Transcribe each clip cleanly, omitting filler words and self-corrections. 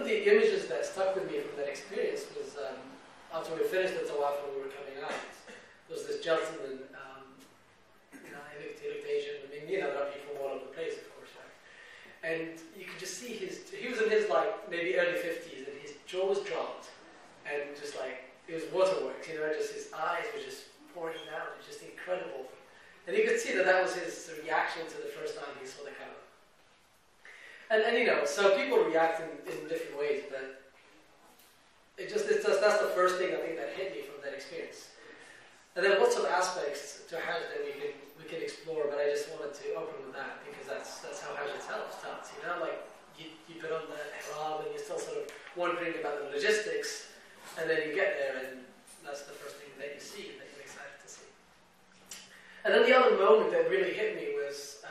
of the images that stuck with me from that experience was after we finished the tawaf and we were coming out, there was this gentleman, he looked Asian. I mean, there are people from all over the place, of course, right? And you could just see he was in his maybe early 50s, and his jaw was dropped, and just it was waterworks, just his eyes were just pouring down. It was just incredible. And you could see that was his reaction to the first time he saw the Kaaba. And so people react in different ways, but that's the first thing I think that hit me from that experience. And there are lots of aspects to Hajj that we can explore, but I just wanted to open with that because that's how Hajj itself starts. You put on the ihram and you're still sort of wondering about the logistics, and then you get there and that's the first thing that you see and that you're excited to see. And then the other moment that really hit me was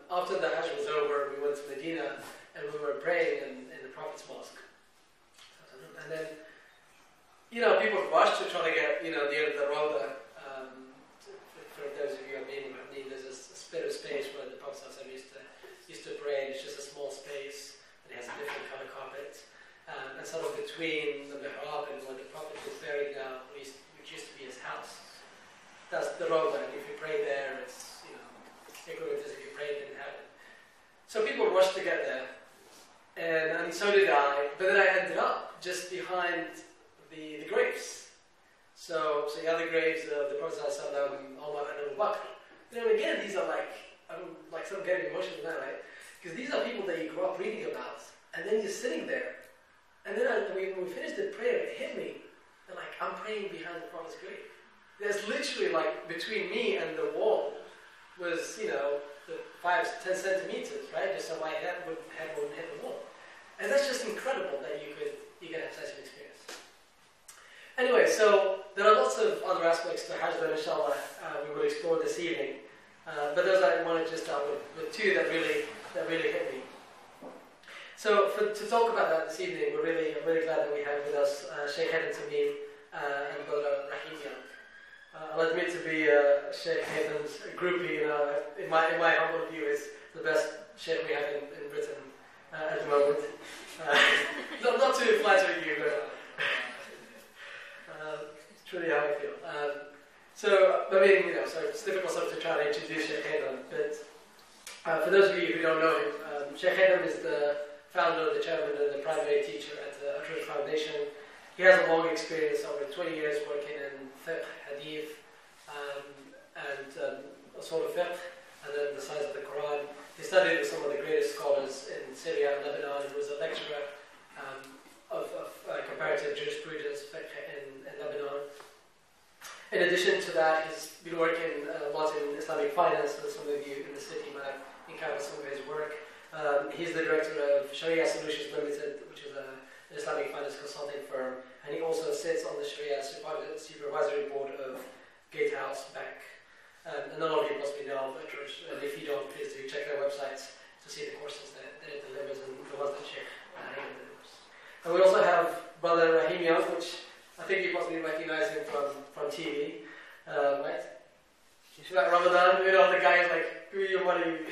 after the Hajj was over, we went to Medina and we were praying in the Prophet's mosque. And then, people rushed to try to get, near the Rawda. For those of you who have been with me, there's a bit of space where the Prophet used to pray, and it's just a small space, and it has a different color carpet. And sort of between the mihrab and where the Prophet was buried now, which used to be his house, that's the Rawda, and if you pray there, it's, equivalent as if you prayed in heaven. So people rushed to get there, and so did I, but then I ended up just behind the graves. So you have the graves of the Prophet Umar and Abu Bakr. Again, these are like some getting emotional now, right? Because these are people that you grew up reading about, and then you're sitting there, and then when we finished the prayer, it hit me. And I'm praying behind the Prophet's grave. There's literally between me and the wall was the 5-10 centimeters, right? Just so my head wouldn't hit the wall. And that's just incredible that you can have such an experience. Anyway, so there are lots of other aspects to Hajj that inshallah we will explore this evening. But those I wanted to just start with two that really hit me. So to talk about that this evening, I'm really glad that we have with us Sheikh Haytham Tamim and Brother Rahim Young. I'll admit to be Sheikh Haytham's groupie, in my humble view, is the best Sheikh we have in Britain at the moment. Not to flatter you, but it's truly how I feel. So it's difficult sort of to try to introduce Sheikh Haytham, but for those of you who don't know him, Sheikh Haytham is the founder, the chairman, and the primary teacher at the Utrecht Foundation. He has a long experience, over 20 years working in fiqh, hadith, and sort of fiqh, and then the science of the Quran. He studied with some of the greatest scholars in Syria and Lebanon. He was a lecturer of comparative jurisprudence fiqh in Lebanon. In addition to that, he's been working a lot in Islamic finance, and some of you in the city might have encountered some of his work. He's the director of Sharia Solutions Limited, which is an Islamic finance consulting firm, and he also sits on the Sharia Supervisory Board of Gatehouse Bank. And a lot of you possibly know of it, and if you don't, please do check their websites to see the courses that it delivers and the ones that Sheikh Haytham delivers. And we also have Brother Rahim Young, which I think you possibly recognize him from TV, right? Like Ramadan, the guy is like, who are you, what are you?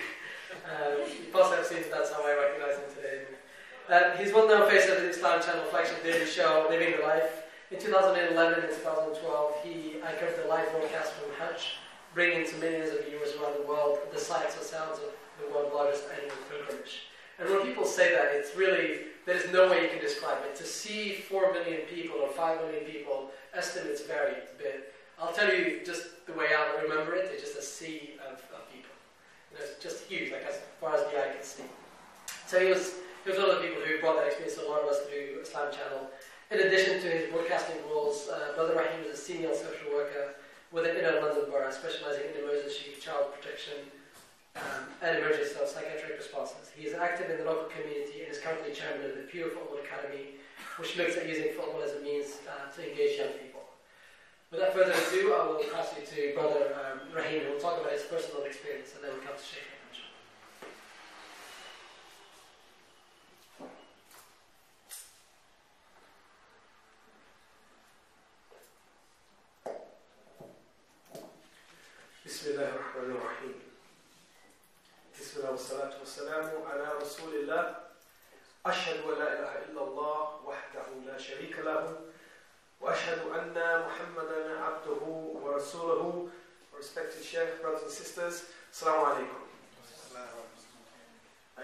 You possibly have seen that's how I recognize him today. He's well-known face of the Islam Channel flagship daily show, Living the Life. In 2011 and 2012, he anchored the live broadcast from Hajj, bringing to millions of viewers around the world the sights and sounds of the world's largest annual pilgrimage. And when people say that, it's really, there is no way you can describe it. To see 4 million people or 5 million people, estimates vary a bit. I'll tell you just the way I remember it, it's just a sea of people. It's just huge, as far as the eye can see. So he was one of the people who brought that experience to a lot of us through Islam Channel. In addition to his broadcasting roles, Brother Rahim is a senior social worker with an inner London borough, specializing in emergency child protection and emergency psychiatric responses. He is active in the local community and is currently chairman of the Pure Football Academy, which looks at using football as a means to engage young people. Without further ado, I will pass you to Brother Rahim, who will talk about his personal experience, and then we'll come to Sheikh Haytham. Bismillah ar-Rahman ar-Rahim. Bismillah wa salatu wa salamu ala Rasulillah أشهد أن لا إله إلا الله وحده لا شريك له وأشهد أن محمدا عبده ورسوله. Respected Sheikh, brothers and sisters, Assalamu alaikum.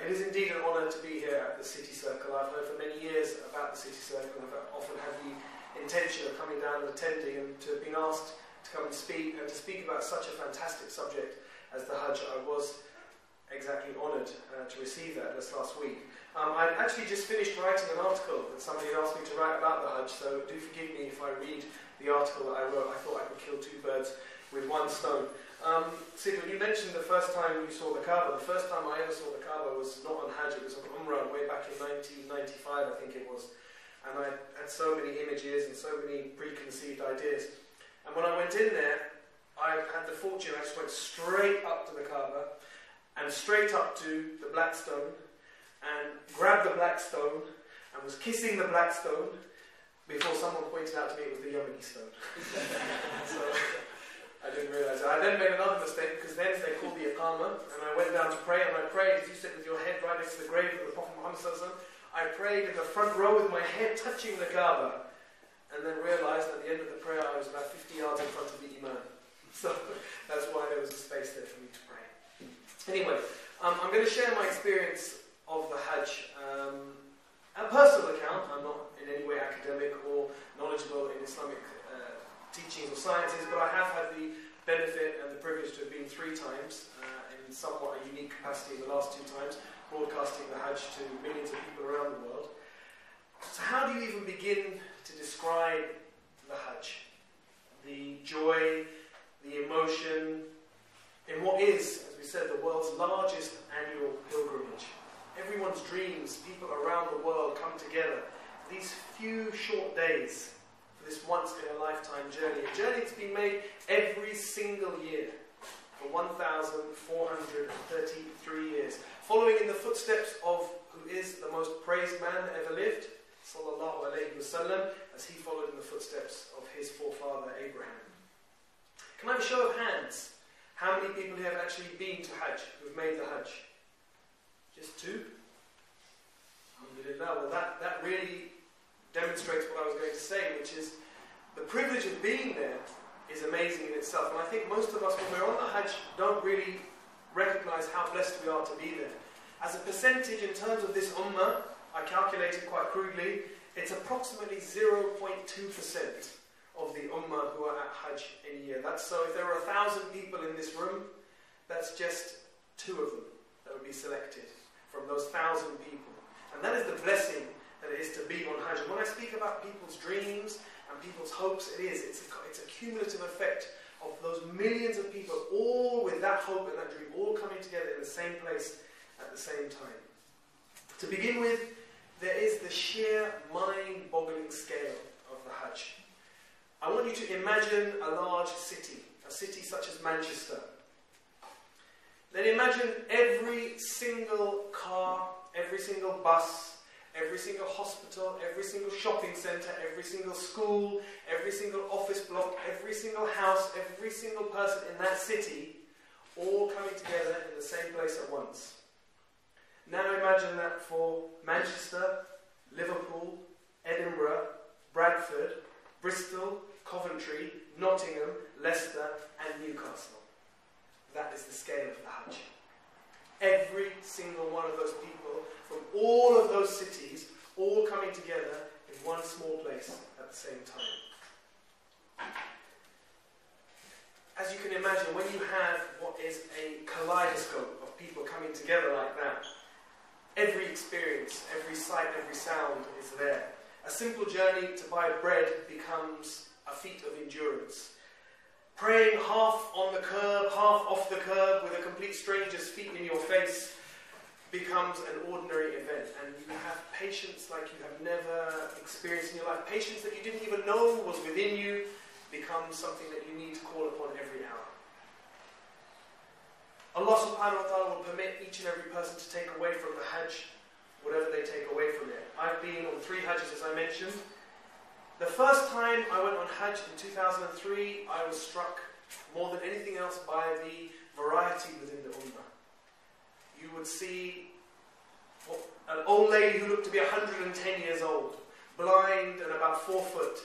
It is indeed an honour to be here at the City Circle. I've heard for many years about the City Circle. I've often had the intention of coming down and attending, and to have been asked to come and to speak about such a fantastic subject as the Hajj. I was exactly honoured to receive that this last week. I'd actually just finished writing an article that somebody had asked me to write about the Hajj, so do forgive me if I read the article that I wrote. I thought I could kill two birds with one stone. Sid, when you mentioned the first time you saw the Kaaba, the first time I ever saw the Kaaba was not on Hajj, it was on Umrah way back in 1995, I think it was. And I had so many images and so many preconceived ideas. And when I went in there, I had the fortune, I just went straight up to the Kaaba and straight up to the black stone and grabbed the black stone and was kissing the black stone before someone pointed out to me it was the Yemeni stone. So I didn't realise it. I then made another mistake, because then they called the Iqamah and I went down to pray, and I prayed as you said with your head right next to the grave of the Prophet Muhammad ﷺ. I prayed in the front row with my head touching the Kaaba, and then realised at the end of the prayer I was about 50 yards in front of the Imam. So that's why there was a space there for me to pray. Anyway, I'm going to share my experience of the Hajj. A personal account. I'm not in any way academic or knowledgeable in Islamic teachings or sciences, but I have had the benefit and the privilege to have been 3 times in somewhat a unique capacity in the last 2 times, broadcasting the Hajj to millions of people around the world. So how do you even begin to describe the Hajj? The joy, the emotion, in what is, as we said, the world's largest annual pilgrimage. Everyone's dreams, people around the world come together. These few short days for this once-in-a-lifetime journey. A journey that's been made every single year for 1,433 years. Following in the footsteps of who is the most praised man that ever lived, sallallahu alayhi wasallam, as he followed in the footsteps of his forefather Abraham. Can I have a show of hands? How many people here have actually been to Hajj, who have made the Hajj? Just 2? Alhamdulillah. Well, that really demonstrates what I was going to say, which is the privilege of being there is amazing in itself. And I think most of us, when we're on the Hajj, don't really recognise how blessed we are to be there. As a percentage in terms of this ummah, I calculated quite crudely, it's approximately 0.2% of the ummah who are at Hajj in a year. That's so if there are 1,000 people in this room, that's just 2 of them that would be selected from those 1,000 people. And that is the blessing that it is to be on Hajj. And when I speak about people's dreams and people's hopes, it's a cumulative effect of those millions of people, all with that hope and that dream, all coming together in the same place at the same time. To begin with, there is the sheer mind-boggling scale of the Hajj. I want you to imagine a large city, a city such as Manchester. Then imagine every single car, every single bus, every single hospital, every single shopping centre, every single school, every single office block, every single house, every single person in that city, all coming together in the same place at once. Now imagine that for Manchester, Liverpool, Edinburgh, Bradford, Bristol, Coventry, Nottingham, Leicester and Newcastle. That is the scale of the Hajj. Every single one of those people from all of those cities all coming together in one small place at the same time. As you can imagine, when you have what is a kaleidoscope of people coming together like that, every experience, every sight, every sound is there. A simple journey to buy bread becomes a feat of endurance. Praying half on the curb, half off the curb with a complete stranger's feet in your face becomes an ordinary event. And you have patience like you have never experienced in your life. Patience that you didn't even know was within you becomes something that you need to call upon every hour. Allah subhanahu wa ta'ala will permit each and every person to take away from the Hajj whatever they take away from it. I've been on 3 Hajjs, as I mentioned. The first time I went on Hajj in 2003, I was struck more than anything else by the variety within the Ummah. You would see what an old lady who looked to be 110 years old, blind and about 4 foot,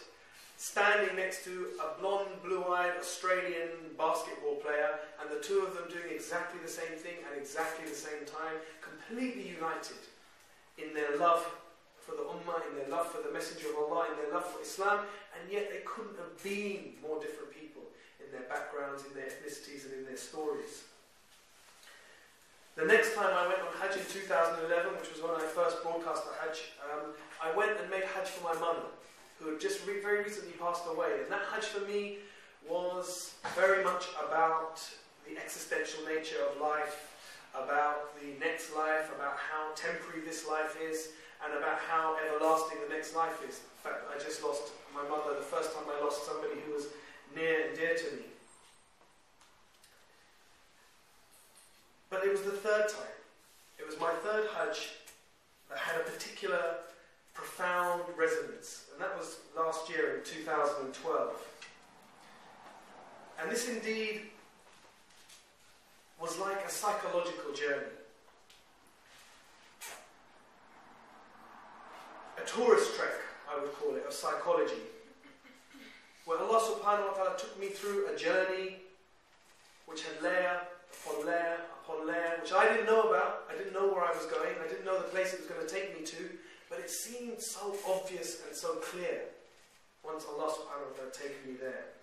standing next to a blonde, blue-eyed Australian basketball player, and the two of them doing exactly the same thing at exactly the same time, completely united in their love for the Ummah, in their love for the Messenger of Allah, in their love for Islam, and yet they couldn't have been more different people in their backgrounds, in their ethnicities, and in their stories. The next time I went on Hajj in 2011, which was when I first broadcast the Hajj, I went and made Hajj for my mother, who had just very recently passed away. And that Hajj for me was very much about the existential nature of life, about the next life, about how temporary this life is, and about how everlasting the next life is. In fact, I just lost my mother the first time I lost somebody who was near and dear to me. But it was the third time. It was my third Hajj that had a particular profound resonance, and that was last year in 2012. And this indeed was like a psychological journey. A tourist trek, I would call it, of psychology, where Allah subhanahu wa ta'ala took me through a journey which had layer upon layer upon layer, which I didn't know about. I didn't know where I was going. I didn't know the place it was going to take me to. But it seemed so obvious and so clear once Allah subhanahu wa ta'ala had taken me there.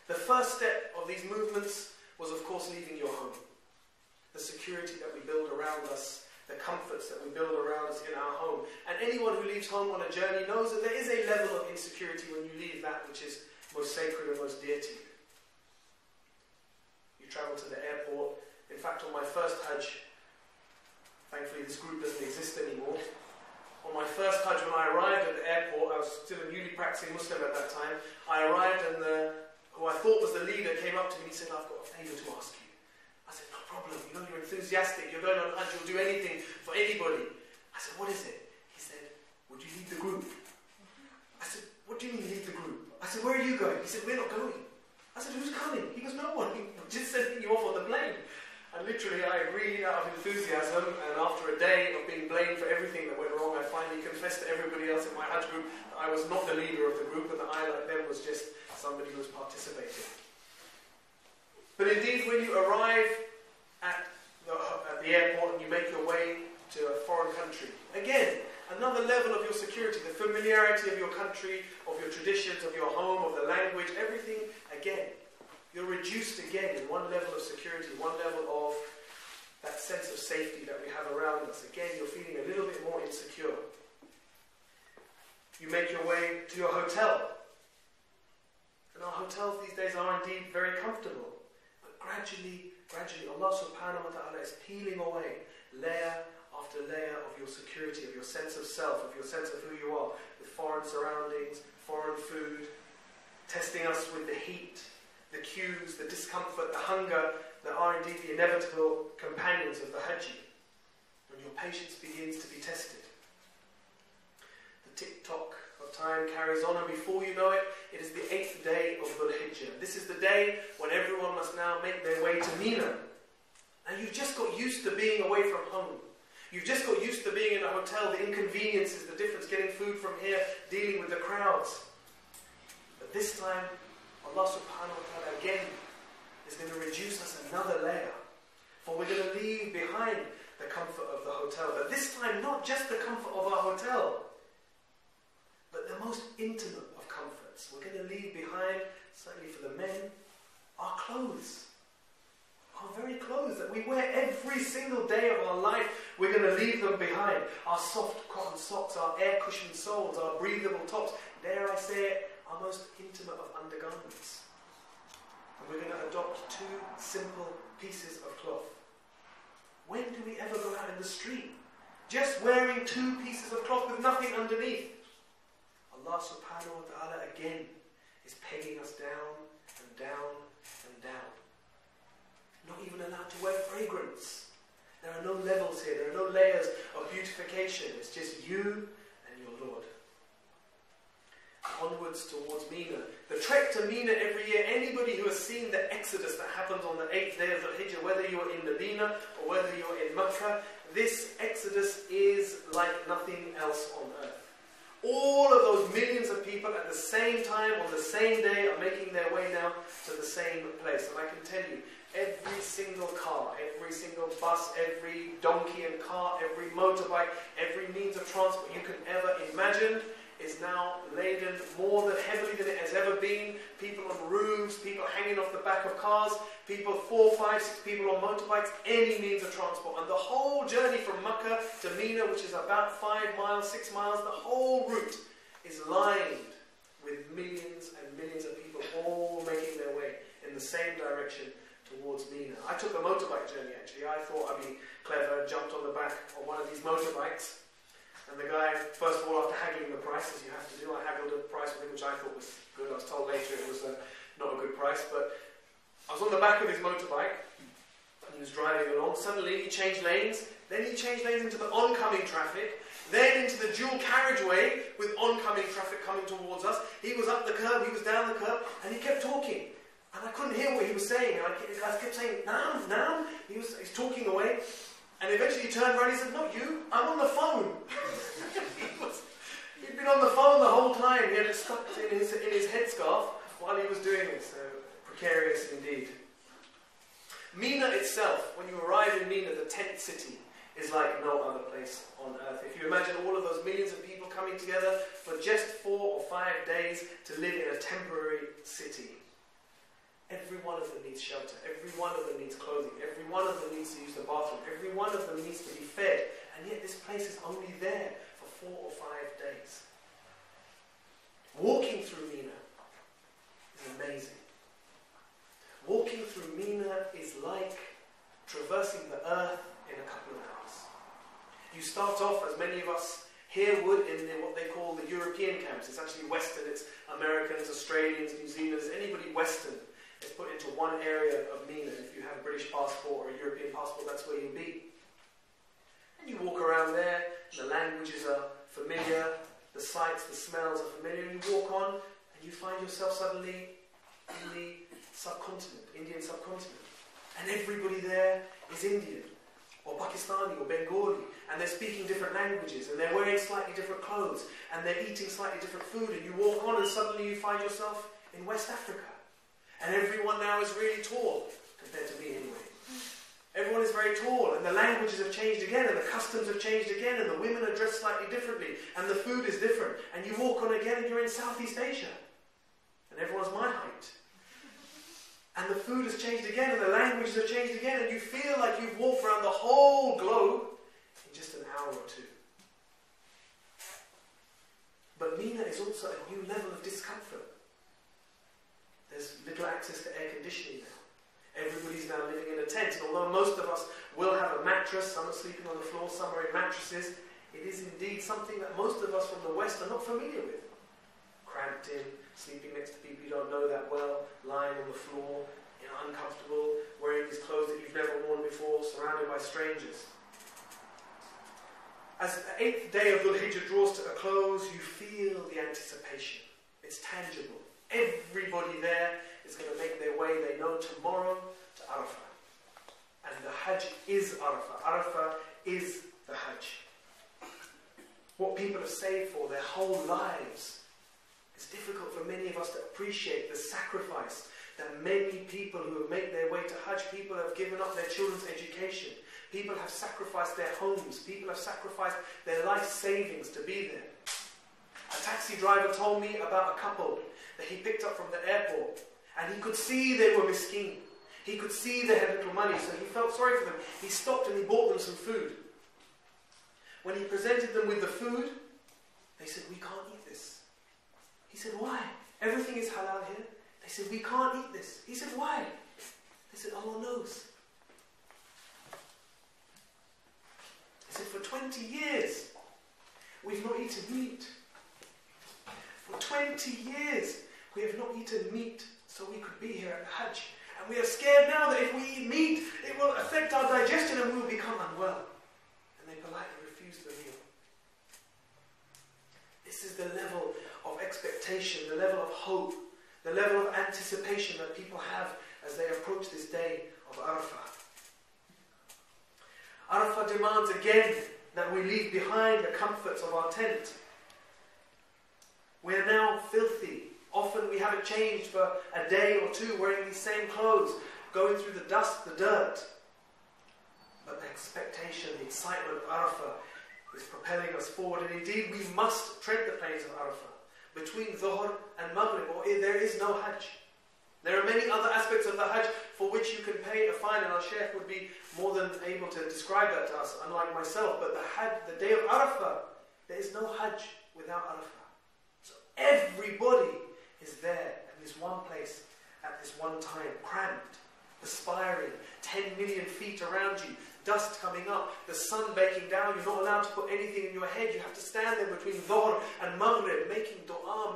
The first step of these movements was, of course, leaving your home. The security that we build around us, the comforts that we build around us in our home. And anyone who leaves home on a journey knows that there is a level of insecurity when you leave that which is most sacred and most dear to you. You travel to the airport. In fact, on my first Hajj, thankfully this group doesn't exist anymore. On my first Hajj, when I arrived at the airport, I was still a newly practicing Muslim at that time, I arrived and who I thought was the leader came up to me and he said, "I've got a favour to ask you." I said, "No problem, you know you're enthusiastic, you're going on Hajj, you'll do anything for anybody." I said, "What is it?" He said, "Would you lead the group?" I said, "What do you mean lead the group?" I said, "Where are you going?" He said, "We're not going." I said, "Who's coming?" He goes, "No one, we're just sending you off on the plane." And literally I agreed out of enthusiasm, and after a day of being blamed for everything that went wrong, I finally confessed to everybody else in my Hajj group that I was not the leader of the group and that I, like them, was just somebody who was participating. But indeed, when you arrive at the airport and you make your way to a foreign country, again, another level of your security, the familiarity of your country, of your traditions, of your home, of the language, everything, again, you're reduced again in one level of security, one level of that sense of safety that we have around us. Again, you're feeling a little bit more insecure. You make your way to your hotel. And our hotels these days are indeed very comfortable. But gradually, Allah subhanahu wa ta'ala is peeling away layer after layer of your security, of your sense of self, of your sense of who you are, with foreign surroundings, foreign food, testing us with the heat, the queues, the discomfort, the hunger that are indeed the inevitable companions of the Hajji. When your patience begins to be tested. The tick-tock of time carries on, and before you know it, it is the 8th day of Dhul Hijjah. This is the day when everyone must now make their way to Mina. And you've just got used to being away from home. You've just got used to being in a hotel, the inconveniences, the difference, getting food from here, dealing with the crowds. But this time, Allah subhanahu wa ta'ala again is going to reduce us another layer. For we're going to leave behind the comfort of the hotel. But this time, not just the comfort of our hotel, but the most intimate of comforts. We're going to leave behind, certainly for the men, our clothes. Our very clothes that we wear every single day of our life, we're going to leave them behind. Our soft cotton socks, our air-cushioned soles, our breathable tops, dare I say it, our most intimate of undergarments. And we're going to adopt 2 simple pieces of cloth. When do we ever go out in the street just wearing 2 pieces of cloth with nothing underneath? Allah subhanahu wa ta'ala again is pegging us down and down and down. Not even allowed to wear fragrance. There are no levels here, there are no layers of beautification. It's just you and your Lord. Onwards towards Mina. The trek to Mina every year, anybody who has seen the exodus that happens on the 8th day of the Hijjah, whether you are in Medina or whether you are in Makkah, this Exodus is like nothing else on earth. All of those millions of people at the same time, on the same day, are making their way now to the same place. And I can tell you, every single car, every single bus, every donkey and cart, every motorbike, every means of transport you can ever imagine is now laden more than heavily than it has ever been. People on roofs, people hanging off the back of cars, people 4, 5, 6 people on motorbikes, any means of transport. And the whole journey from Makkah to Mina, which is about 5 miles, 6 miles, the whole route is lined with millions and millions of people all making their way in the same direction towards Mina. I took a motorbike journey actually. I thought I'd be clever, jumped on the back of one of these motorbikes. And the guy, first of all, after haggling the price, as you have to do, I haggled a price with him which I thought was good. I was told later it was not a good price, but I was on the back of his motorbike, and he was driving along. Suddenly he changed lanes, then he changed lanes into the oncoming traffic, then into the dual carriageway with oncoming traffic coming towards us. He was up the curb, he was down the curb, and he kept talking. And I couldn't hear what he was saying. And I kept saying, Naam. He's talking away. And eventually he turned around and he said, not you, I'm on the phone. He'd been on the phone the whole time. He had it stuck in his headscarf while he was doing this. So precarious indeed. Mina itself, when you arrive in Mina, the tent city, is like no other place on earth. If you imagine all of those millions of people coming together for just 4 or 5 days to live in a temporary city. Every one of them needs shelter. Every one of them needs clothing. Every one of them needs to use the bathroom. Every one of them needs to be fed. And yet this place is only there for 4 or 5 days. Walking through Mina is amazing. Walking through Mina is like traversing the earth in a couple of hours. You start off, as many of us here would, in what they call the European camps. It's actually Western. It's Americans, Australians, New Zealanders, anybody Western. It's put into one area of Mina. If you have a British passport or a European passport, that's where you'll be. And you walk around there, the languages are familiar, the sights, the smells are familiar, and you walk on, and you find yourself suddenly in the subcontinent, Indian subcontinent. And everybody there is Indian, or Pakistani, or Bengali, and they're speaking different languages, and they're wearing slightly different clothes, and they're eating slightly different food, and you walk on, and suddenly you find yourself in West Africa. And everyone now is really tall, compared to me anyway. Everyone is very tall, and the languages have changed again, and the customs have changed again, and the women are dressed slightly differently, and the food is different. And you walk on again, and you're in Southeast Asia. And everyone's my height. And the food has changed again, and the languages have changed again, and you feel like you've walked around the whole globe in just an hour or 2. But Mina is also a new level of discomfort. There's little access to air conditioning now. Everybody's now living in a tent. And although most of us will have a mattress, some are sleeping on the floor, some are in mattresses, it is indeed something that most of us from the West are not familiar with. Cramped in, sleeping next to people you don't know that well, lying on the floor, uncomfortable, wearing these clothes that you've never worn before, surrounded by strangers. As the 8th day of Dhul Hijjah draws to a close, you feel the anticipation. It's tangible. Everybody there is going to make their way, they know, tomorrow to Arafah. And the Hajj is Arafah. Arafah is the Hajj. What people have saved for their whole lives. It's difficult for many of us to appreciate the sacrifice that many people who have made their way to Hajj, people have given up their children's education. People have sacrificed their homes. People have sacrificed their life savings to be there. A taxi driver told me about a couple that he picked up from the airport, and he could see they were miskeen. He could see they had little money, so he felt sorry for them. He stopped and he bought them some food. When he presented them with the food, they said, "We can't eat this." He said, "Why? Everything is halal here." They said, "We can't eat this." He said, "Why?" They said, "Allah knows." He said, "For 20 years, we've not eaten meat. For 20 years, we have not eaten meat so we could be here at the Hajj. And we are scared now that if we eat meat, it will affect our digestion and we will become unwell." And they politely refused the meal. This is the level of expectation, the level of hope, the level of anticipation that people have as they approach this day of Arafah. Arafah demands again that we leave behind the comforts of our tent. We are now filthy. Often we haven't changed for a day or two, wearing these same clothes, going through the dust, the dirt. But the expectation, the excitement of Arafah is propelling us forward. And indeed, we must tread the plains of Arafah. Between Dhuhr and Maghrib, or there is no Hajj. There are many other aspects of the Hajj for which you can pay a fine, and our Shaykh would be more than able to describe that to us, unlike myself. But the Hajj, the day of Arafah, there is no Hajj without Arafah. So everybody is there in this one place at this one time, cramped, perspiring, 10 million feet around you, dust coming up, the sun baking down. You're not allowed to put anything in your head. You have to stand there between Dhuhr and Maghrib, making dua,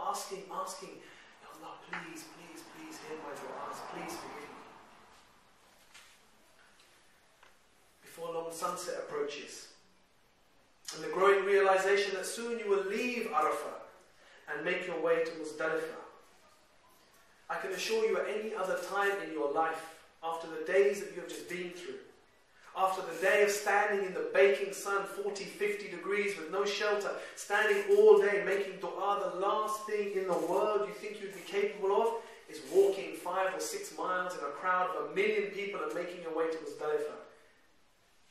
asking, Ya Allah, please, please, please hear my du'as, please forgive me. Before long, sunset approaches, and the growing realization that soon you will leave Arafah and make your way to Muzdalifah. I can assure you, at any other time in your life, after the days that you have just been through, after the day of standing in the baking sun, 40, 50 degrees with no shelter, standing all day making dua, the last thing in the world you think you'd be capable of is walking 5 or 6 miles in a crowd of 1 million people and making your way to Muzdalifah.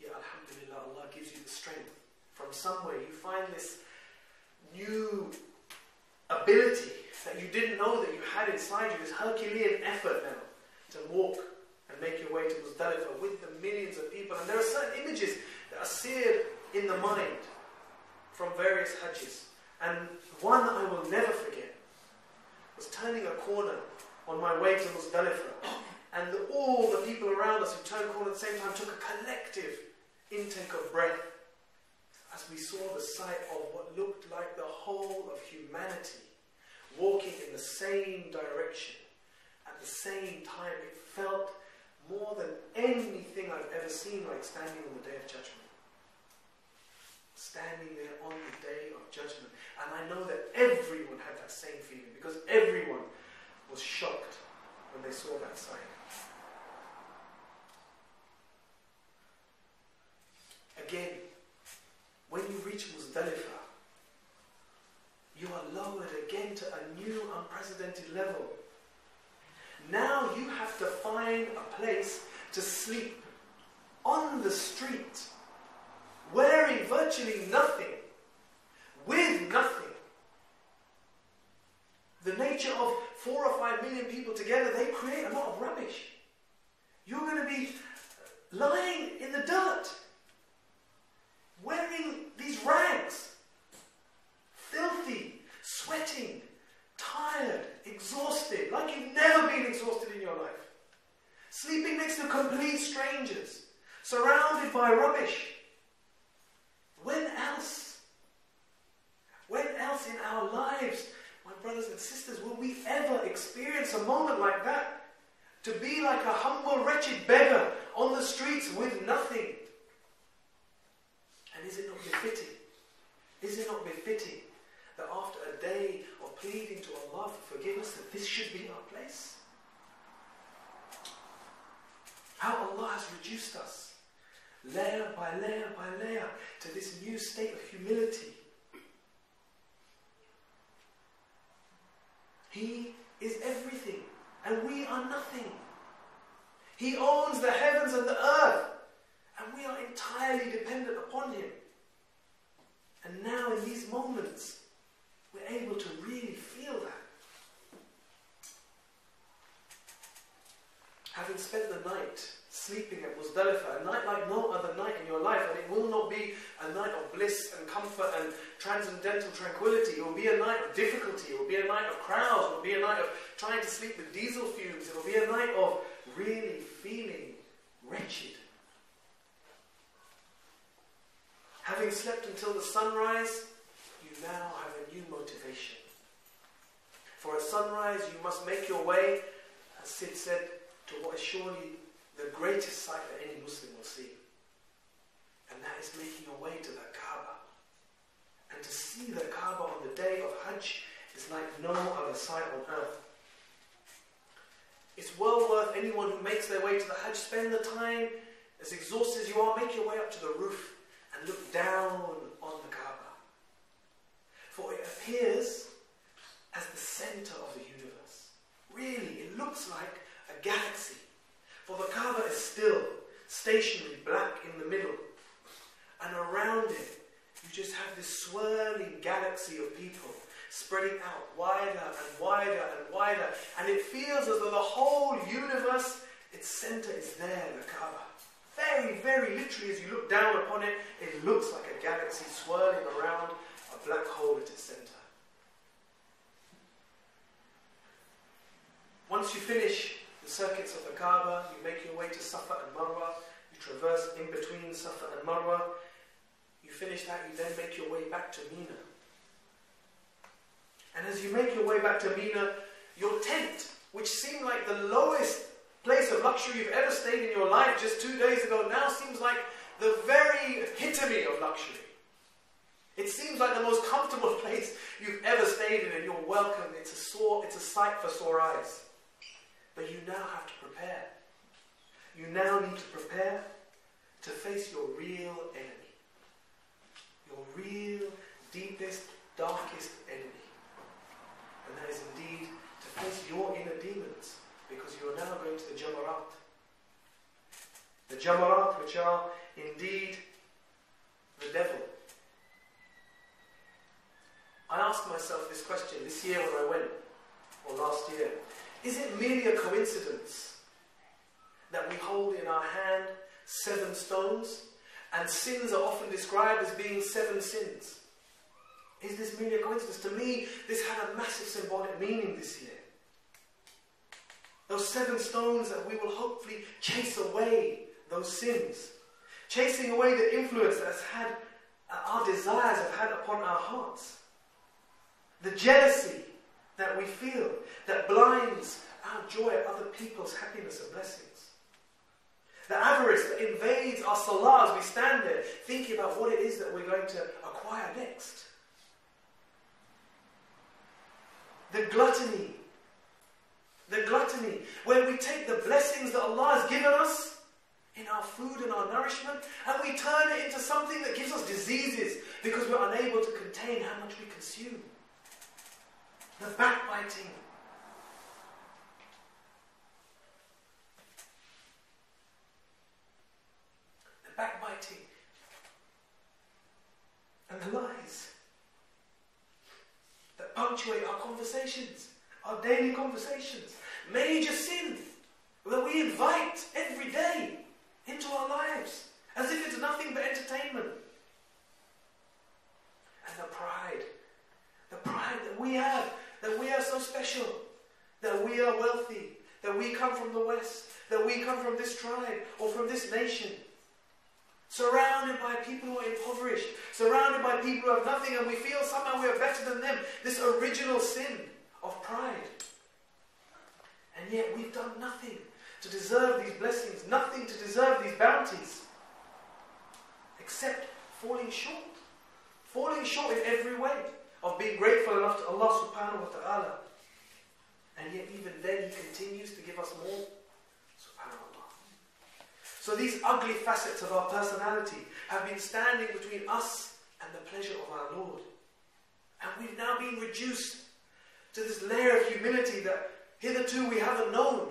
Yeah, alhamdulillah, Allah gives you the strength. From somewhere you find this new ability that you didn't know that you had inside you, this Herculean effort now to walk and make your way to Muzdalifah with the millions of people. And there are certain images that are seared in the mind from various Hajjs. And one I will never forget was turning a corner on my way to Muzdalifah, and all the people around us who turned corner at the same time took a collective intake of breath as we saw the sight of what looked like the whole of humanity walking in the same direction at the same time. It felt more than anything I've ever seen like standing on the Day of Judgment. Standing there on the Day of Judgment. And I know that everyone had that same feeling, because everyone was shocked when they saw that sight. Again, when you reach Muzdalifah, you are lowered again to a new unprecedented level. Now you have to find a place to sleep on the street, wearing virtually nothing, with nothing. The nature of 4 or 5 million people together, they create a lot of rubbish. You're going to be lying in the dirt, wearing these rags, filthy, sweating, tired, exhausted, like you've never been exhausted in your life. Sleeping next to complete strangers, surrounded by rubbish. When else? When else in our lives, my brothers and sisters, will we ever experience a moment like that? To be like a humble, wretched beggar on the streets with nothing. And is it not befitting? Is it not befitting that after a day of pleading to Allah for forgiveness, that this should be our place? How Allah has reduced us, layer by layer by layer, to this new state of humility. He is everything, and we are nothing. He owns the heavens and the earth, and we are entirely dependent upon Him. And now in these moments, we're able to really feel that. Having spent the night sleeping at Muzdalifah, a night like no other night in your life, and it will not be a night of bliss and comfort and transcendental tranquility. It will be a night of difficulty. It will be a night of crowds. It will be a night of trying to sleep with diesel fumes. It will be a night of really feeling wretched. Having slept until the sunrise, you now have a new motivation. For at sunrise you must make your way, as Sid said, to what is surely the greatest sight that any Muslim will see. And that is making your way to the Kaaba. And to see the Kaaba on the day of Hajj is like no other sight on earth. It's well worth anyone who makes their way to the Hajj spend the time as exhausted as you are, make your way up to the roof and look down on the Kaaba. For it appears as the center of the universe. Really, it looks like a galaxy. For the Kaaba is still, stationary, black in the middle. And around it, you just have this swirling galaxy of people spreading out wider and wider and wider. And it feels as though the whole universe, its center is there, the Kaaba. Very, very literally, as you look down upon it, it looks like a galaxy swirling around a black hole at its center. Once you finish the circuits of the Kaaba, you make your way to Safa and Marwa. You traverse in between Safa and Marwa. You finish that, you then make your way back to Mina. And as you make your way back to Mina, your tent, which seemed like the lowest place of luxury you've ever stayed in your life just 2 days ago, now seems like the very epitome of luxury. It seems like the most comfortable place you've ever stayed in, and you're welcome. It's a sight for sore eyes. But you now have to prepare. You now need to prepare to face your real enemy. Your real, deepest, darkest enemy. And that is indeed to face your inner demons, because you are now going to the Jamarat. The Jamarat, which are indeed the devil. I asked myself this question this year when I went, or last year. Is it merely a coincidence that we hold in our hand 7 stones, and sins are often described as being 7 sins? Is this merely a coincidence? To me, this had a massive symbolic meaning this year. Those 7 stones that we will hopefully chase away those sins. Chasing away the influence that has had, our desires have had upon our hearts. The jealousy that we feel, that blinds our joy at other people's happiness and blessings. The avarice that invades our salah as we stand there, thinking about what it is that we're going to acquire next. The gluttony, where we take the blessings that Allah has given us in our food and our nourishment, and we turn it into something that gives us diseases because we're unable to contain how much we consume. The backbiting. The backbiting. And the lies that punctuate our conversations, our daily conversations. Major sin that we invite every day into our lives, as if it's nothing but entertainment. And the pride that we have, that we are so special, that we are wealthy, that we come from the West, that we come from this tribe or from this nation, surrounded by people who are impoverished, surrounded by people who have nothing, and we feel somehow we are better than them. This original sin of pride. And yet we've done nothing to deserve these blessings, nothing to deserve these bounties, except falling short. Falling short in every way of being grateful enough to Allah subhanahu wa ta'ala. And yet even then He continues to give us more. Subhanallah. So these ugly facets of our personality have been standing between us and the pleasure of our Lord. And we've now been reduced to this layer of humility that hitherto we haven't known.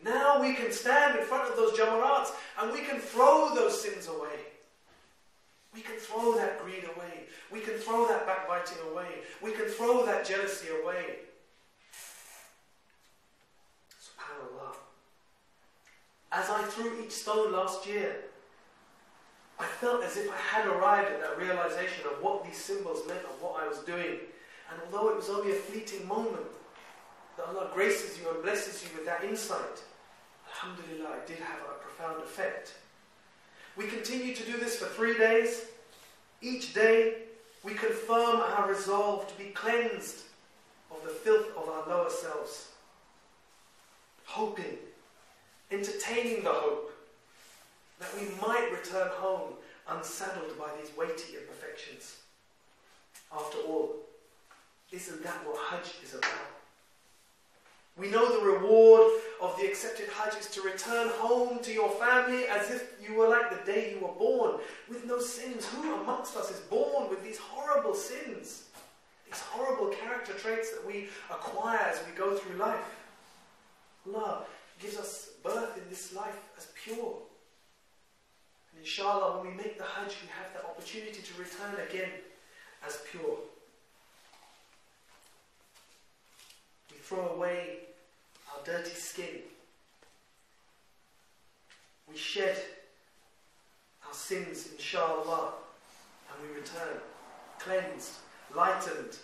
Now we can stand in front of those jamarats and we can throw those sins away. We can throw that greed away. We can throw that backbiting away. We can throw that jealousy away. SubhanAllah. As I threw each stone last year, I felt as if I had arrived at that realization of what these symbols meant, of what I was doing. And although it was only a fleeting moment, that Allah graces you and blesses you with that insight, alhamdulillah, it did have a profound effect. We continue to do this for 3 days. Each day, we confirm our resolve to be cleansed of the filth of our lower selves. Hoping, entertaining the hope that we might return home unsaddled by these weighty imperfections. After all, isn't that what Hajj is about? We know the reward of the accepted Hajj is to return home to your family as if you were like the day you were born, with no sins. Who amongst us is born with these horrible sins? These horrible character traits that we acquire as we go through life. Allah gives us birth in this life as pure. And inshallah, when we make the Hajj, we have that opportunity to return again as pure. We throw away our dirty skin. We shed our sins, inshallah, and we return cleansed, lightened,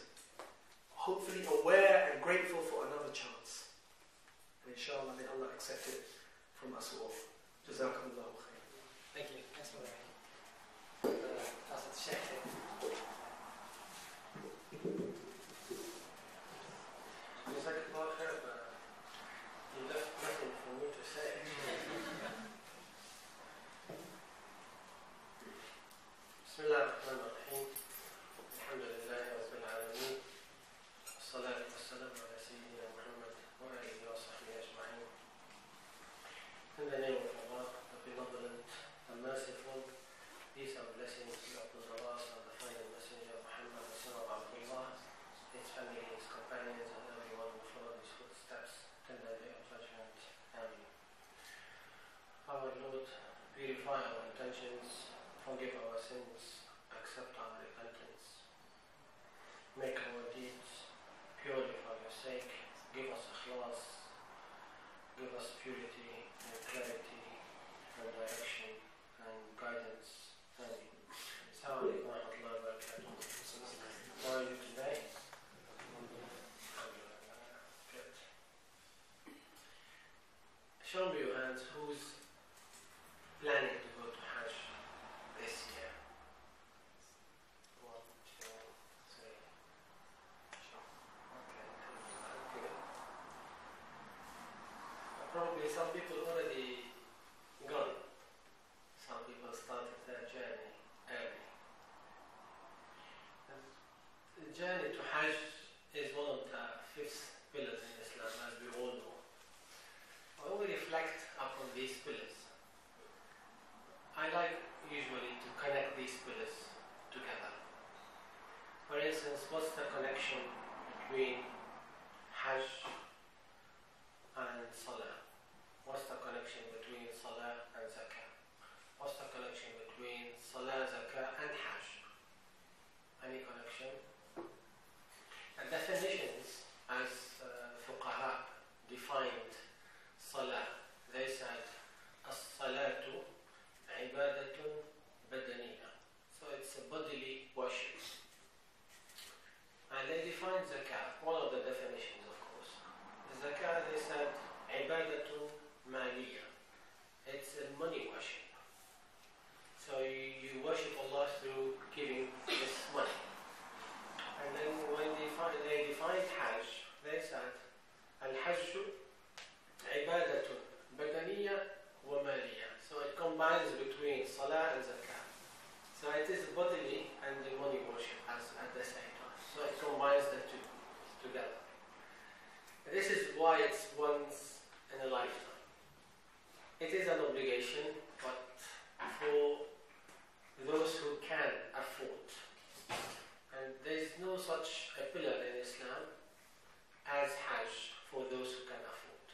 hopefully aware and grateful for another chance. And inshallah, may Allah accept it from us all. Jazakumullahu khair. Thank you. Thanks for that. That's a check. Jazakumullahu khair, but you left nothing for me to say. Bismillah ar-Rahman ar-Rahim. Alhamdulillah Rabbil Alameen. As-salatu was-salamu ala Sayyidina Muhammad wa alihi wa sahbihi ajma'in. In the name of Allah, the benevolent, the merciful, peace and blessings be upon the last and the final messenger Muhammad, the son of Abdullah, his family, his companions, and everyone who followed his footsteps till the day of judgment. Amen. Our Lord, purify our intentions, forgive our sins, accept our repentance. Make our deeds purely for your sake. Give us ikhlas, give us purity and clarity and direction and guidance. Amen. Assalamu alaikum wa rahmatullahi wa barakatuh. How are you today? Good. Show me your hands. Who's planning to go to Hajj this year? 1, 2, 3. Okay, good. Probably some people already gone. Some people started their journey early. And the journey to Hajj is one of the 5th pillars in Islam, as we all know. When we reflect upon these pillars, I like usually to connect these pillars together. For instance, what's the connection between Hajj and Salah? What's the connection between Salah and Zakah? What's the connection between Salah, Zakah and Hajj? Any connection? And definitions, as Fuqaha defined Salah, they said, As-salatu ibadatun badaniyah. So it's a bodily worship. And they defined Zakah, one of the definitions of course. The Zakah, they said, ibadatun maliyah. It's a money worship. So you worship Allah through giving this money. And then when they defined Hajj, they said, Al-Hajju ibadatun badaniyah wa maliyah. So it combines between Salah and Zakah. So it is bodily and the money worship at the same time. So it combines the two together. And this is why it's once in a lifetime. It is an obligation, but for those who can afford. And there is no such a pillar in Islam as Hajj for those who can afford.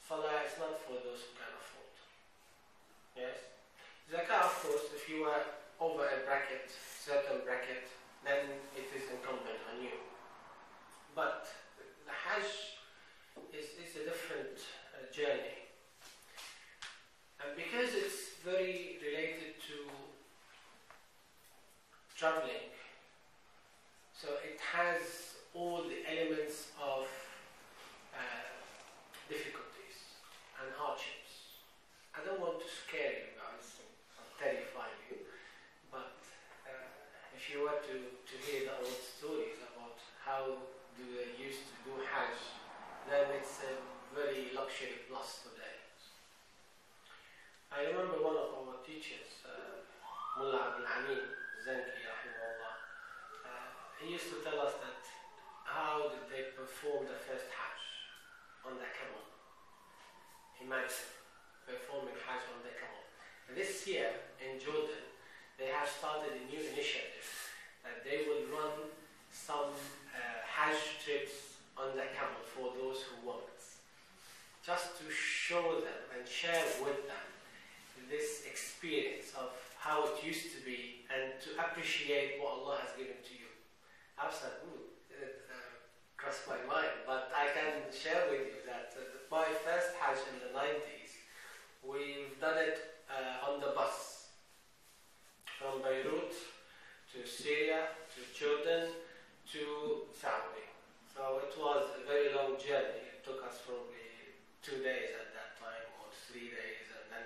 Salah is not for those who can afford. Yes? Zakah, of course, if you are over a bracket, certain bracket, then it is incumbent on you. But the Hajj is a different journey. And because it's very related to traveling, so it has all the elements of difficulties and hardships. I don't want to scare you guys or terrify you, but if you were to hear the old stories about how do they used to do Hajj, then it's a very luxury plus today. I remember one of our teachers, Mullah Abdul Amin Zanki, rahimahullah, he used to tell us that how did they perform the first Hajj. on the camel. Imagine performing Hajj on the camel. This year in Jordan, they have started a new initiative that they will run some Hajj trips on the camel for those who want, just to show them and share with them this experience of how it used to be and to appreciate what Allah has given to you. I've said, it crossed my mind, but I can share with you that my first Hajj in the 90s, we've done it on the bus from Beirut to Syria to Jordan to Saudi. So it was a very long journey. It took us probably 2 days at that time, or 3 days, and then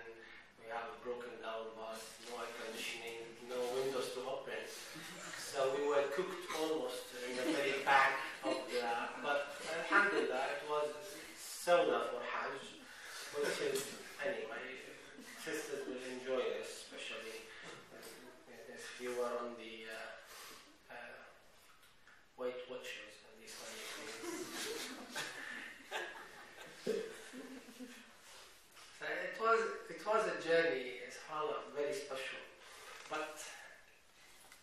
we have a broken down bus, no air conditioning, no windows to open. So we were cooked almost in the very back of the... But alhamdulillah, it was sunnah for Hajj, which is, anyway, sisters will enjoy this, especially if you are on the Weight Watchers and these kind of things. So it was a journey, subhanAllah, very special. But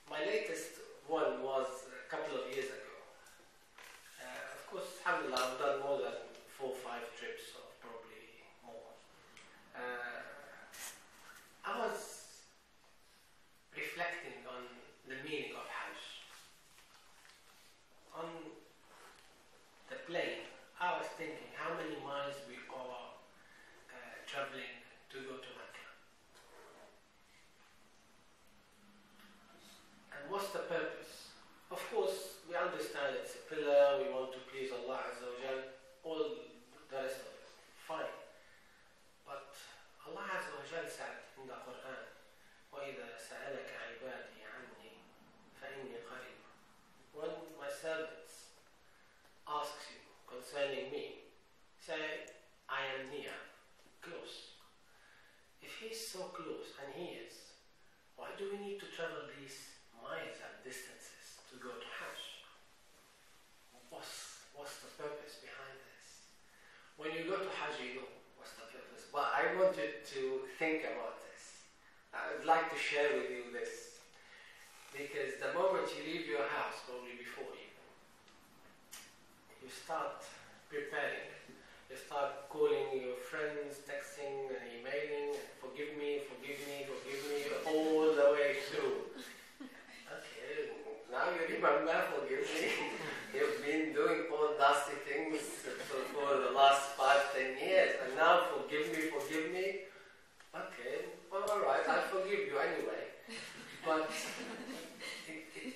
my latest one was a couple of years ago. Of course, alhamdulillah, I've done more than 4 or 5 trips, or probably more. I was reflecting on the meaning of Hajj. On the plane, I was thinking how many miles we are traveling to go to Makkah. And what's the purpose? Of course, we understand it's a pillar, we want to please Allah Azza wa Jal, all the rest of it. Fine. But Allah Azza wa Jal said in the Quran, وَإِذَا سَأَلَكَ عِبَادِي عَنِّي فَإِنِّي قَرِيبٌ. When my servants asks you concerning me, say, I am near, close. If He's so close, and He is, why do we need to travel these miles and distances to go to Hajj? What's the purpose behind this? When you go to Hajj, you know what's the purpose. But I wanted to think about this. I would like to share with you this. Because the moment you leave your house, probably before you start preparing. You start calling your friends, texting and emailing, forgive me, all the way through. Okay, now you remember, forgive me. You've been doing all nasty things for the last 5-10 years, and now forgive me. Okay, well, alright, I'll forgive you anyway. But it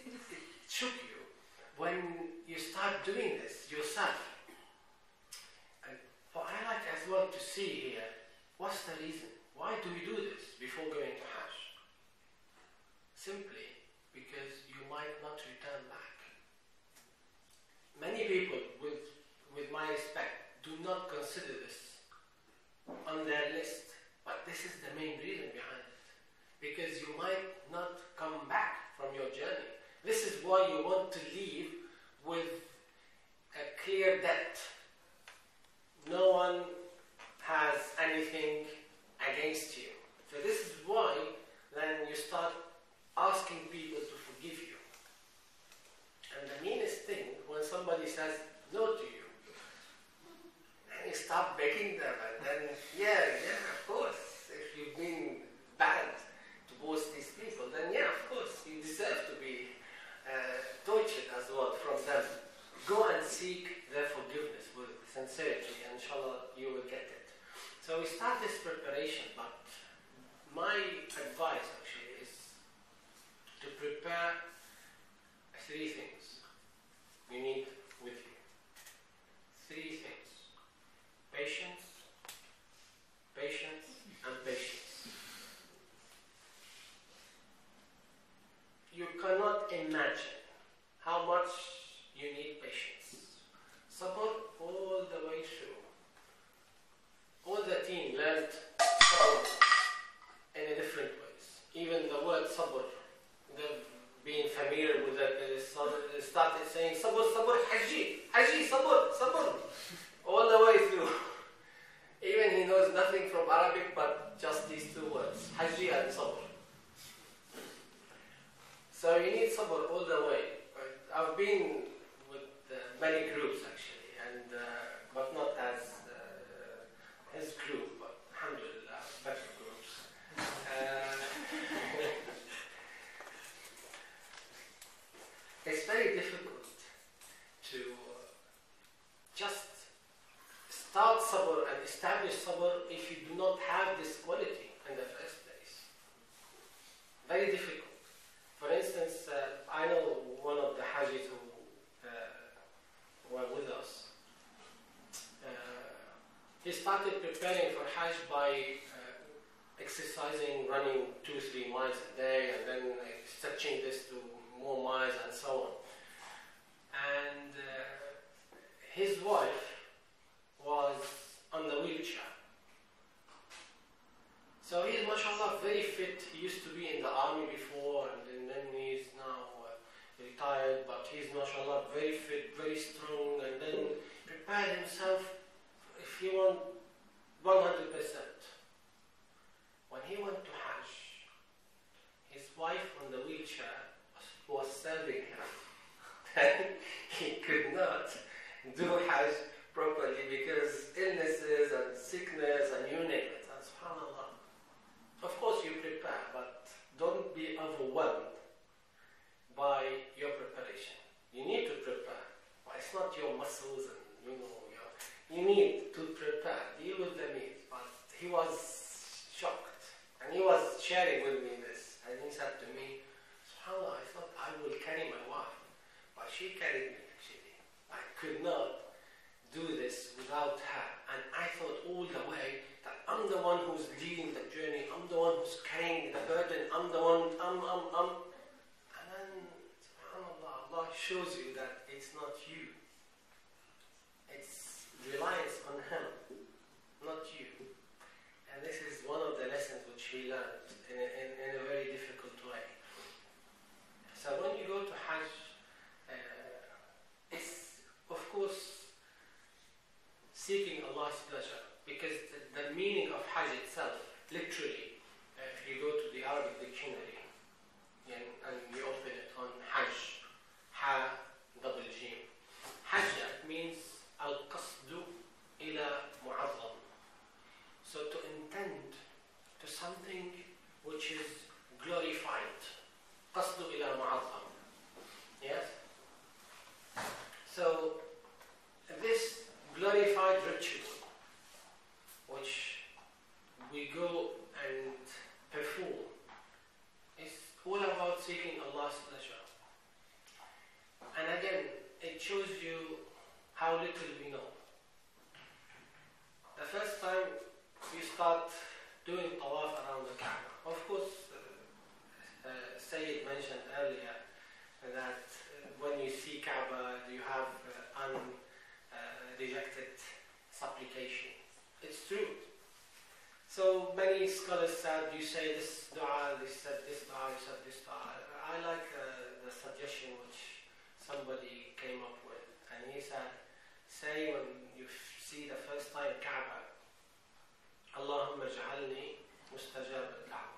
shook you when you start doing this yourself. And what I like as well to see here, what's the reason? Why do we do this before going to Hajj? Simply because you might not return back. Many people, with my respect, do not consider this on their list, but this is the main reason behind it. Because you might not come back from your journey. This is why you want to leave with a clear debt. No one has anything against you. So this is why then you start asking people to forgive you. And the meanest thing, when somebody says no to you, and you start begging them, and then, yeah, of course, if you've been bad towards these people, then yeah, of course, you deserve to be tortured as well from them. Go and seek their forgiveness with sincerity, and inshallah you will get it. So we start this preparation, but my advice actually is to prepare 3 things you need with you. 3 things. Patience, and patience. You cannot imagine how much you need patience. Sabr all the way through. All the team learned sabr in a different ways. Even the word sabr, being familiar with it, they started saying sabr, hajji, sabr, all the way through. So you need sabr all the way. I've been with many groups actually, and but not as his group, but alhamdulillah, better groups. It's very difficult to just start sabr and establish sabr if you do not have this quality in the first place. Very difficult. For instance, I know one of the Hajjis who were with us. He started preparing for Hajj by exercising, running 2-3 miles a day, and then stretching this to more miles and so on. And his wife was on the wheelchair. So he is, mashallah, very fit. He used to be in the army before, and then he's now retired, but he's, mashallah, very fit, very strong, and then prepared himself, if you want, 100%. When he went to Hajj, his wife on the wheelchair was serving him. He could not do Hajj properly because illnesses and sickness and you name it. And subhanAllah. Of course you prepare, but don't be overwhelmed by your preparation. You need to prepare, but it's not your muscles and you need to prepare, deal with the meat. But he was shocked, and he was sharing with me this, and he said to me, subhanAllah, I thought I will carry my wife, but she carried me actually. I could not do this without her, and I thought all the way that I'm the one who's leading the journey, I'm the one who's carrying the burden, I'm the one, and then, subhanAllah, Allah shows you that it's not you. It's reliance on Him, not you. And this is one of the lessons which we learned in a very difficult way. So when you go to Hajj, it's of course seeking Allah's pleasure, because the meaning of Hajj itself, literally, if you go to the Arabic dictionary and you open it on Hajj, Ha, double Jim. Hajj means al-qasdu ila mu'azzam. So to intend to something which is glorified. Qasdu ila mu'azzam. Yes? So this glorified ritual which we go and perform is all about seeking Allah's pleasure. And again, it shows you how little we know. The first time you start doing tawaf around the Kaaba, of course, Sayyid mentioned earlier that when you see Kaaba, you have unrejected supplication. It's true. So many scholars said, you say this dua, they said this dua, you said this dua. I like the suggestion which somebody came up with, and he said, say when you see the first time Kaaba, Allahumma ja'alni mustajab al-Kaaba.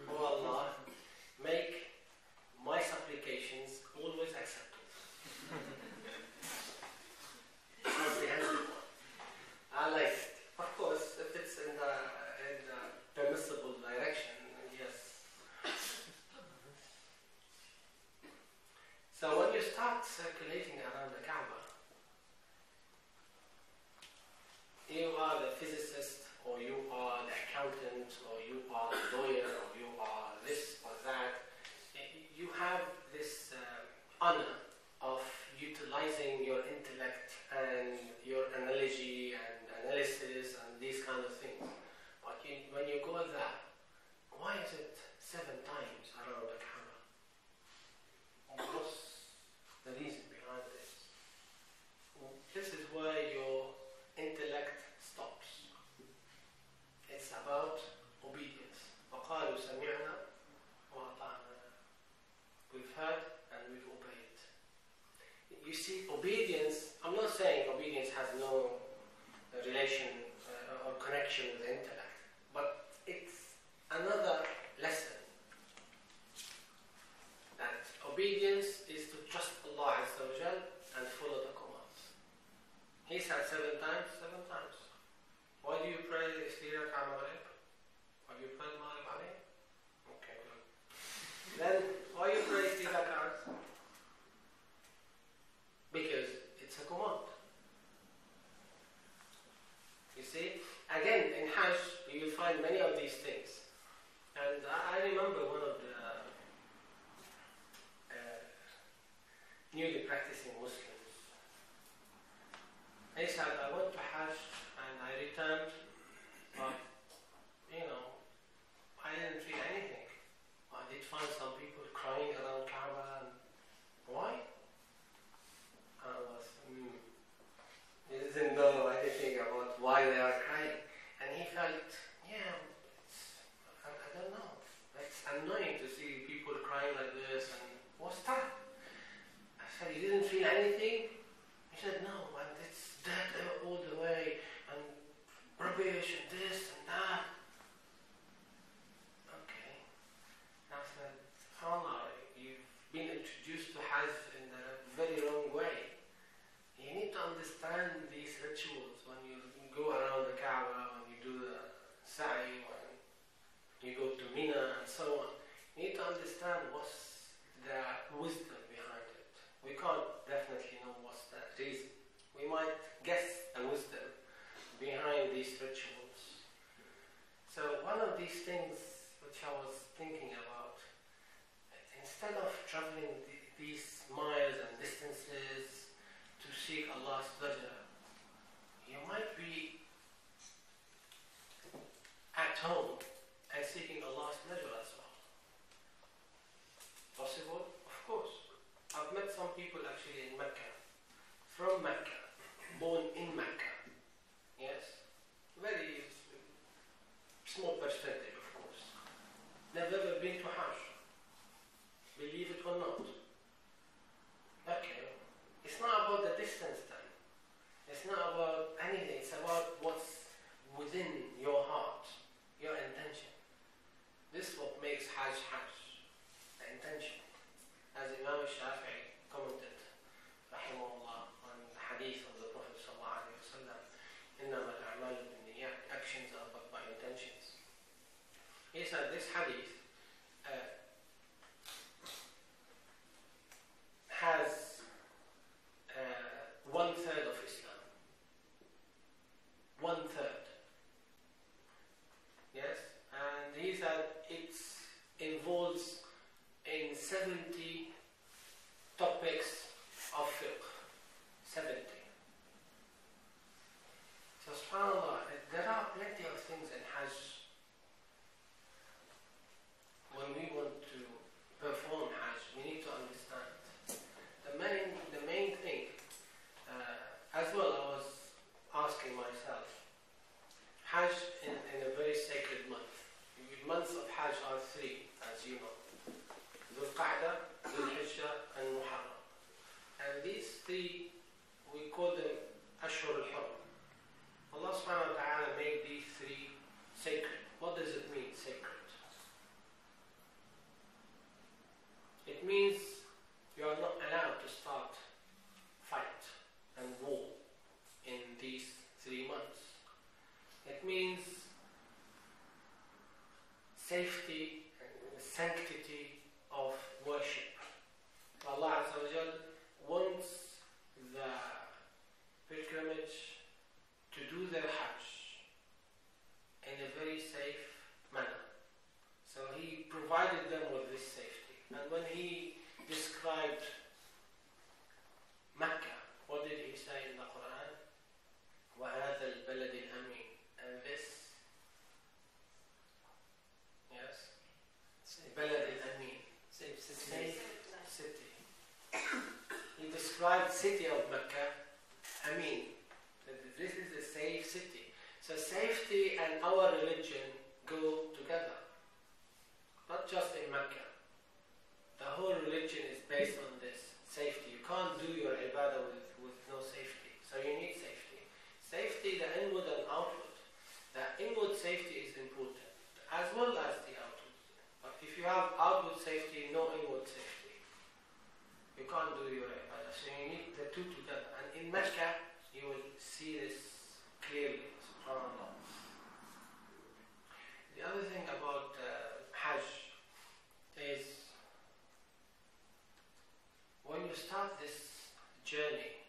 Oh Allah, make my supplications always accepted. Comprehensive one. I like it. Of course, if it's in the permissible direction, yes. So when you start circulating around the Kaaba, you are the physicist, or you are the accountant, or you are the lawyer, or you are this or that. You have this honor of utilizing your intellect and your analogy and analysis and these kind of things. But when you go there, why is it 7 times around the Kaaba? What's the reason behind this? This is where your intellect stops. It's about obedience. وَقَالُوا سَمِعْنَا وَأَطَعْنَا. We've heard and we've obeyed. You see, obedience, I'm not saying obedience has no relation or connection with the intellect, but it's another lesson that obedience is to trust Allah Azza wa Jal and follow the commands. He said 7 times, 7 times. Why do you pray the 3 rak'ah maghrib? Have you prayed maghrib alayh? Okay, good. Then, why you pray 3 rak'ahs? Because it's a command. You see? Again, in Hajj, you will find many of these things. And I remember one of the newly practicing Muslims. He said, I went to Hajj and I returned, but, I didn't feel anything. I did find some people crying around Kaaba. And why? I was, he didn't know anything about why they are crying. And he felt, I don't know. It's annoying to see people crying like this. And what's that? I said, you didn't feel anything? He said, no, and it's dead all the way, and rubbish, and this, and that. Okay. I said, Allah, you've been introduced to Hajj in a very wrong way. You need to understand these rituals when you go around the Kaaba, when you do the sa'i, when you go to Mina, and so on. You need to understand what's the wisdom behind it. We can't definitely know what's the reason. We might guess the wisdom behind these rituals. So one of these things which I was thinking about, instead of traveling these miles and distances to seek Allah's pleasure, you might be at home and seeking Allah's pleasure as well. Possible? Of course. I've met some people actually in Makkah, from Makkah, born in Makkah. Yes? Very small percentage, of course. Never ever been to Hajj. Believe it or not. Okay. It's not about the distance then. It's not about anything. It's about what's within your heart, your intention. This is what makes Hajj Hajj. The intention. As Imam Shafi'i commented, rahimahullah, on the hadith of the Prophet sallallahu alayhi wa sallam, إِنَّمَا الْأَعْمَالُ بِالنِّيَّاتِ, actions are but by intentions. He said this hadith has 1/3 of Islam. 1/3. Yes? And he said it involves in 70 topics of fiqh. 70. So subhanAllah, there are plenty of things in Hajj. When we want to perform Hajj, we need to understand. The main thing, as well I was asking myself, Hajj in a very sacred month. The months of Hajj are 3, as you know. Dhul Qa'dah, Dhul Hijjah, and Muharram. And these 3, we call them Ashhur al-Hurum. Allah subhanahu wa ta'ala made these 3 sacred. What does it mean, sacred? It means you are not allowed to start fight and war in these 3 months. It means safety and sanctity of worship. Allah Azza wa Jal wants the pilgrimage to do their Hajj in a very safe manner. So He provided them with this safety. And when He described Makkah, what did He say in the Quran? وَهَذَا الْبَلَدِ الْأَمِينَ. And this, yes? Balad al-Amin. Safe city. He described city of Makkah, Amin. This is a safe city. So safety and our religion go together. Not just in Makkah. The whole religion is based on this safety. You can't do your ibadah with no safety. So you need safety. Safety, the inward and outward. The inward safety is important, as well as the outward. But if you have outward safety, no inward safety. you start this journey,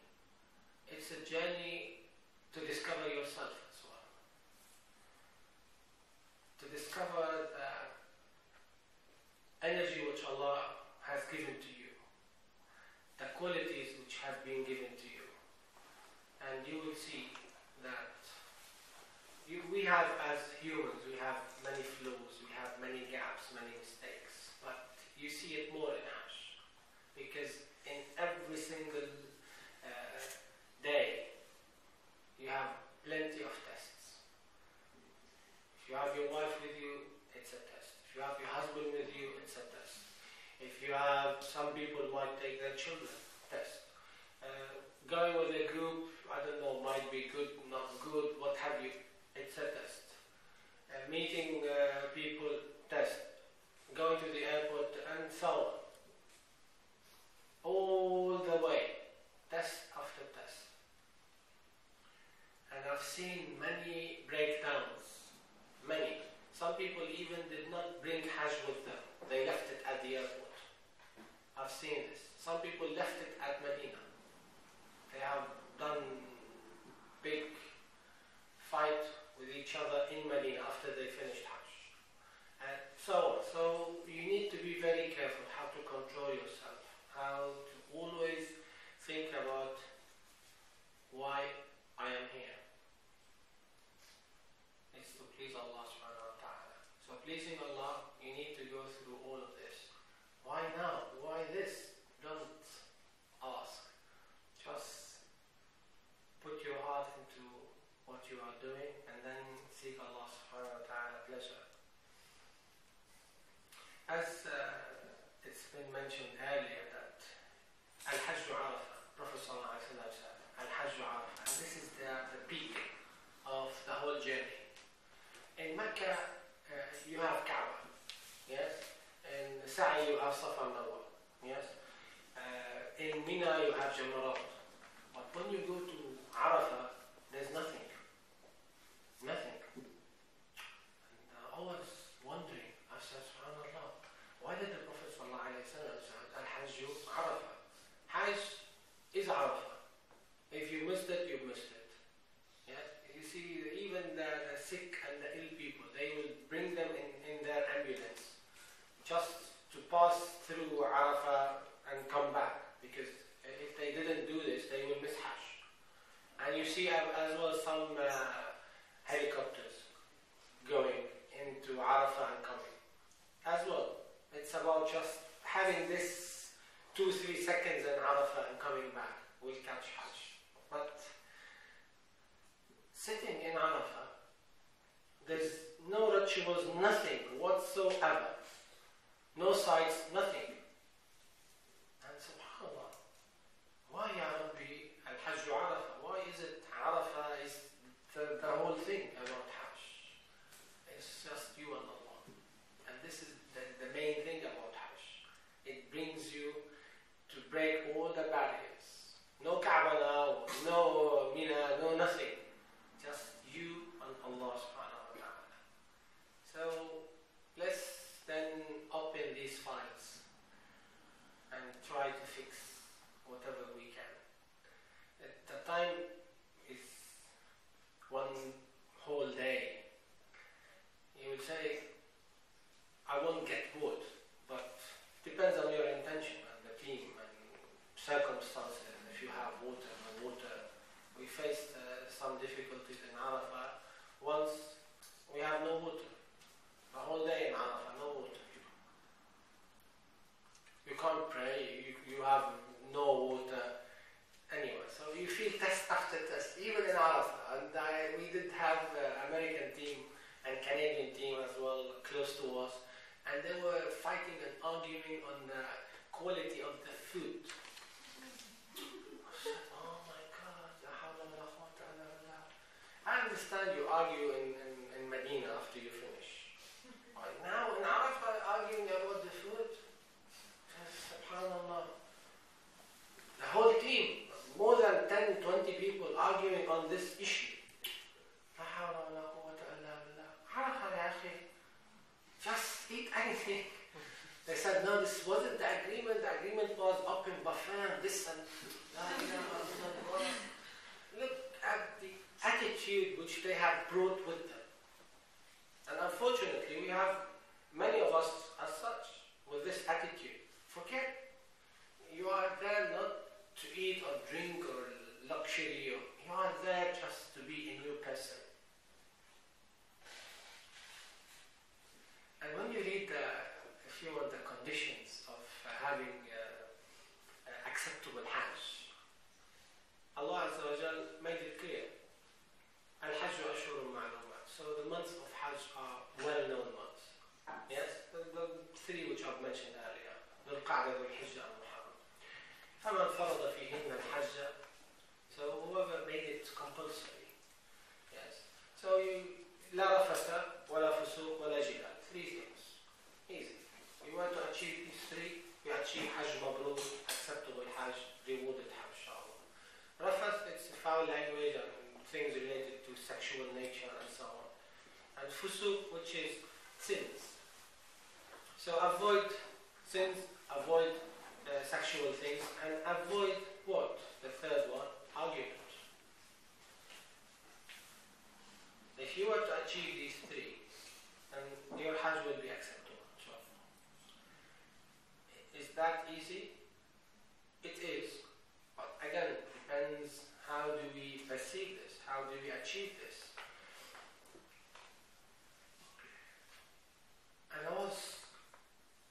it's a journey to discover yourself as well. To discover the energy which Allah has given to you, the qualities which have been given to you. And you will see that we have, as humans, we have many flaws, we have many gaps, many mistakes, but you see it more in Hajj, because in every single day you have plenty of tests. If you have your wife with you, it's a test. If you have your husband with you, it's a test. If you have, some people might take their children, test. Going with a group, I don't know, might be good, not good, what have you, it's a test. Meeting people, test. Going to the airport, and so on. All the way, test after test. And I've seen many breakdowns, many. Some people even did not bring Hajj with them. They left it at the airport. I've seen this. Some people left it at Medina. They have done big fight with each other in Medina after they finished Hajj. And so on. So you need to be very careful how to control yourself, how to always think about why I am here. It's to please Allah subhanahu wa ta'ala. So pleasing Allah, you need to go through all of this. Why now? Why this? Don't ask. Just put your heart into what you are doing and then seek Allah subhanahu wa ta'ala pleasure. As it's been mentioned earlier that Al-Hajj Arafah, Prophet sallallahu alaihi wasallam said, Al-Hajj Arafah, and this is the peak of the whole journey. In Makkah, you have Kaaba, yes? In Sa'i you have Safa and Marwa, yes? In Mina you have Jamarat. But when you go to Arafah, there's nothing. Nothing. And I was wondering, I said, subhanallah, why did the Prophet sallallahu alaihi wasallam say Al-Hajj Arafah? Hajj is Arafah. If you missed it, you missed it. Yeah? You see, even the sick and the ill people, they will bring them in their ambulance just to pass through Arafah and come back, because if they didn't do this, they will miss Hajj. And you see as well some helicopters going into Arafah and coming as well. It's about just having this 2-3 seconds in Arafah and coming back will catch Hajj. But sitting in Arafah, there's no rituals, nothing whatsoever. No sights, nothing. And subhanAllah, why Ya Rabbi Al-Hajj Arafah? Why is it Arafah is the whole thing about Hajj? It's just you and Allah. And this is the main thing about Hajj. It brings you to break all the barriers. No Kaaba now, no Mina, no nothing. Just you and Allah subhanahu wa ta'ala. So let's then open these files and try to fix whatever we can. The time is one whole day. You will say, I won't get bored, but depends on your intention and the team and circumstances. If you have water, no water. We faced some difficulties in Arafah. Once we have no water. The whole day in Arafah, no water. You can't pray, you have no water. Anyway, so you feel test after test, even in Arafah. And we did have American team and Canadian team as well close to us. And they were fighting and arguing on the quality of the food. I said, oh my God, I understand you argue in Medina after you finish. But now in Arafah arguing about the food, subhanAllah. The whole team, more than 10, 20 people arguing on this issue. Just eat anything. They said, no, this wasn't the the agreement was open buffet, this and look at the attitude which they have brought with them. And unfortunately, we have many of us as such with this attitude. Forget, you are there not to eat or drink or luxury, or you are there just to be a new person. And when you read a few of the conditions of having acceptable Hajj, Allah Azza wa Jal made it clear. Al-Hajj ashhurun ma'lumat. So the months of Hajj are well-known months. Yes, the three which I've mentioned earlier: Dhul-Qa'dah, Dhul-Hijjah, and Muharram. فَمَنْ فَرَضَ فِيهِنَّ الْحَجَّ. So whoever made it compulsory. Yes. So you لا رفث ولا فسوق ولا جدال. Three things. Easy. You want to achieve these three, you achieve Hajj Mabrur, acceptable Hajj, rewarded Hajj, inshallah. Rafath, it's foul language and things related to sexual nature and so on. And fusuq, which is sins. So avoid sins, avoid sexual things, and avoid what? The third one, argument. If you were to achieve these three, then your Hajj will be acceptable. Is that easy? It is. But again, it depends how do we perceive this, how do we achieve this. And I was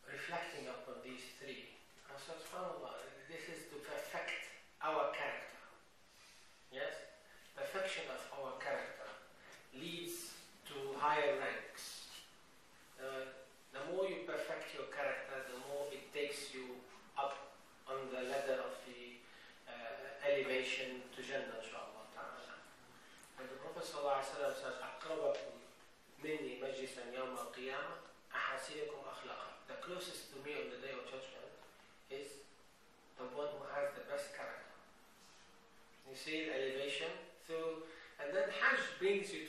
reflecting upon these three. I said, subhanAllah, this is to perfect our character. Yes? Perfection of our character leads to higher ranks. The more you perfect your character, the more it takes you up on the ladder of the elevation to Jannah, inshaAllah ta'ala. And the Prophet ﷺ says, أَقْرَبَكُمْ مِنِّي مَجْلِسًا يَوْمَ الْقِيَامَةِ أَحَاسِنُكُمْ أَخْلَاقًا. The closest to me on the day of judgment is the one who has the best character. You see the elevation through, and then Hajj brings you